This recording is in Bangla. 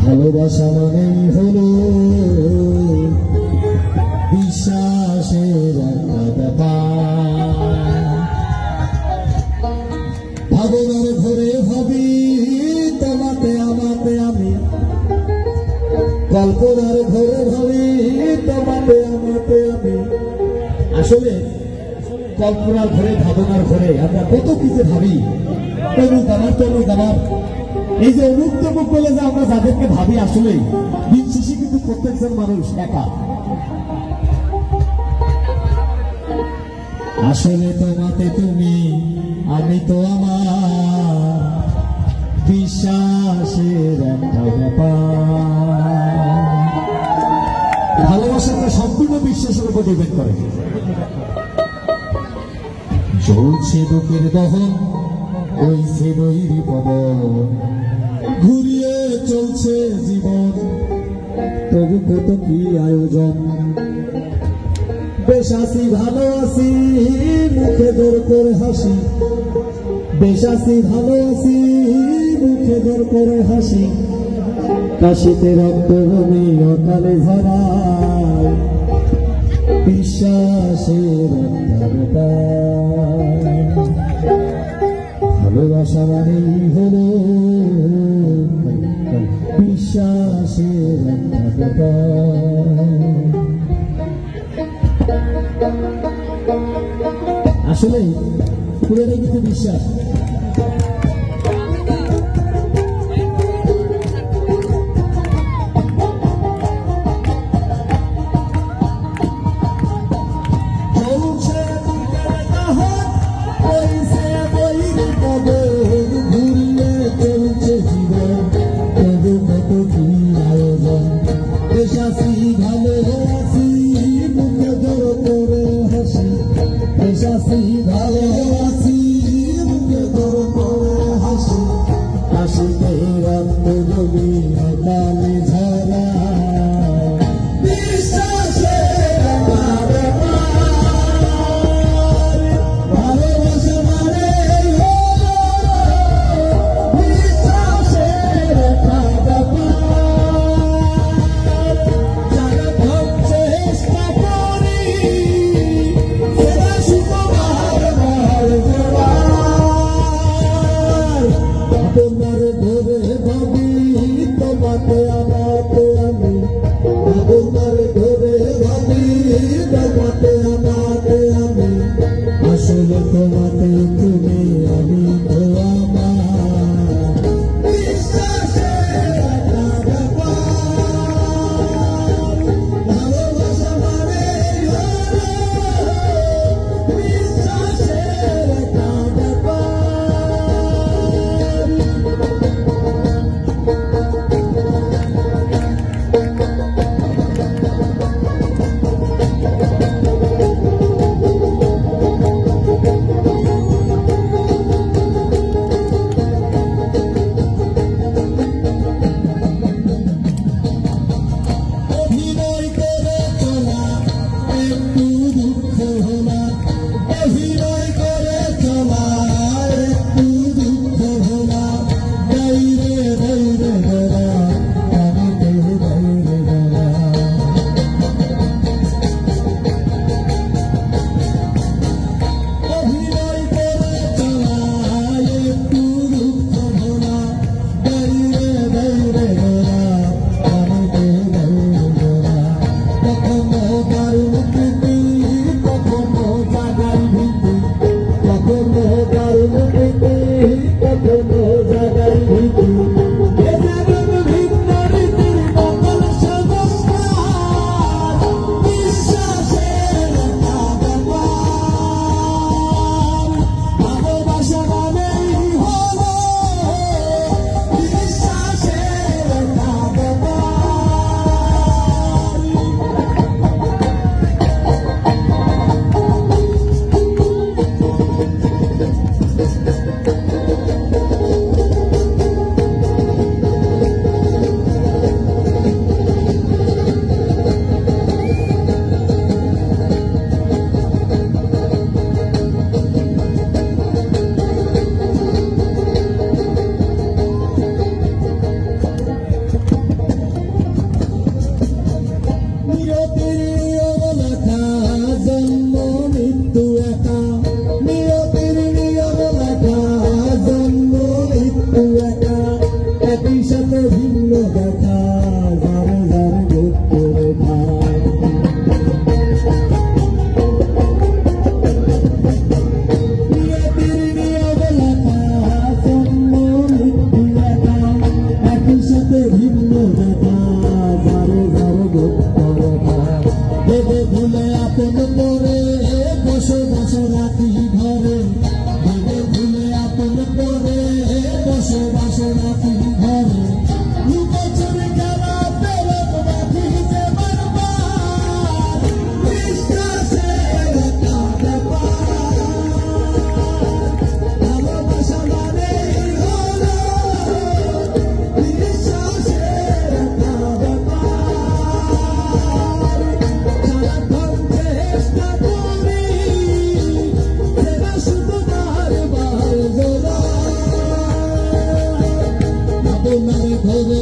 ভালোবাসা মানেই হলো বিশ্বাসের একটা ব্যাপার। ভাবনার ঘরে ভাবি তোমাতে আমাতে আমি, কল্পনার ঘরে ভাবি তোমাতে আমাতে আমি। আসলে কল্পনার ঘরে ভাবনার ঘরে আমরা কত কিছু ভাবি, তনুক আমার তনুক আমার। এই যে অমুক তমুক বলে যে আমরা যাদেরকে ভাবি, আসলে দিন শেষে কিন্তু প্রত্যেকজন মানুষ একা। আসলে তোমাতে তুমি, আমি তো আমার, বিশ্বাসের একটা ব্যাপার। ভালোবাসাটা সম্পূর্ণ বিশ্বাসের উপর ডিপেন্ড করে। চলছে বুকের দহন, বইছে বৈরী পবন, ঘুরিয়ে চলছে জীবন, তবু কত কি আয়োজন। বেশ আছি ভালো আছি, মুখে দর করে হাসি, বেশ আছি ভালো আছি, মুখে দর করে হাসি। কাশিতে রক্তভূমি অকালে ঝরায়, বিশ্বাসের একটা ব্যাপার। ভালোবাসা মানেই হলো বিশ্বাসের একটা ব্যাপার। আসলে পুরোটাই কিন্তু বিশ্বাস। ভিন্ন দেখা যারে যারে গুপ্ত রেখা একই সাথে ভিন্ন দেখা যারে যারে গুপ্ত রেখা ভেবে ভুলে আপন করে বসে বসে রাখি ঘরে ভেবে ভুলে আপন করে বসে বসে রাখি ঘরে লুকোচুরি খেলা প্রেরক রাখি যে বারবার বিশ্বাসের একটা ব্যাপার ভালোবাসা মানেই হলো বিশ্বাসের একটা ব্যাপার সারাক্ষণ চেষ্টা করি সেটা শুধু বারবার জোড়া আপনার ঘরে